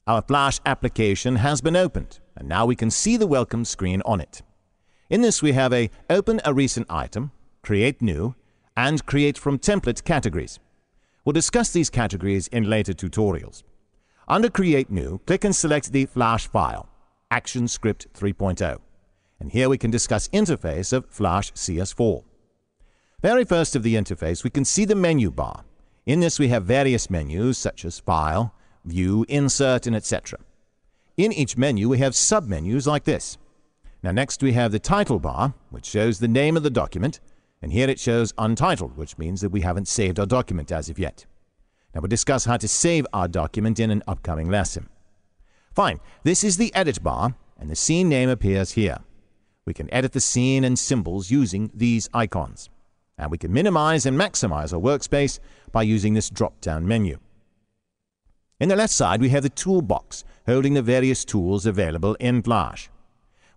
Our Flash application has been opened, and now we can see the welcome screen on it. In this we have Open a recent item, Create new, and Create from template categories. We'll discuss these categories in later tutorials. Under Create New, click and select the Flash file, Action Script 3.0. And here we can discuss interface of Flash CS4. Very first of the interface, we can see the menu bar. In this we have various menus such as File, View, Insert, and etc. In each menu we have submenus like this. Now next we have the title bar, which shows the name of the document, and here it shows Untitled, which means that we haven't saved our document as of yet. Now we'll discuss how to save our document in an upcoming lesson. Fine, this is the edit bar, and the scene name appears here. We can edit the scene and symbols using these icons. And we can minimize and maximize our workspace by using this drop-down menu. In the left side, we have the toolbox holding the various tools available in Flash.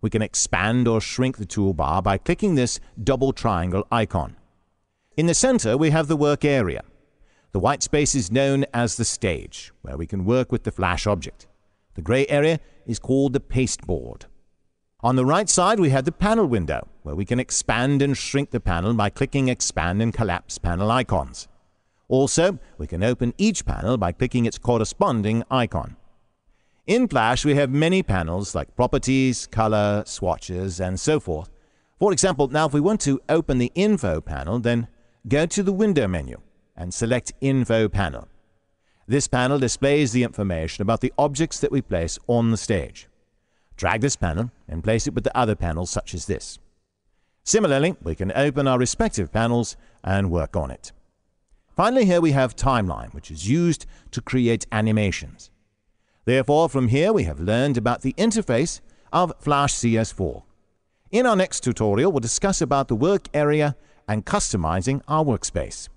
We can expand or shrink the toolbar by clicking this double triangle icon. In the center, we have the work area. The white space is known as the stage, where we can work with the Flash object. The gray area is called the pasteboard. On the right side, we have the panel window, where we can expand and shrink the panel by clicking Expand and Collapse panel icons. Also, we can open each panel by clicking its corresponding icon. In Flash, we have many panels like Properties, Color, Swatches, and so forth. For example, now if we want to open the Info panel, then go to the Window menu and select Info panel. This panel displays the information about the objects that we place on the stage. Drag this panel and place it with the other panels such as this. Similarly, we can open our respective panels and work on it. Finally, here we have Timeline, which is used to create animations. Therefore, from here we have learned about the interface of Flash CS4. In our next tutorial, we'll discuss about the work area and customizing our workspace.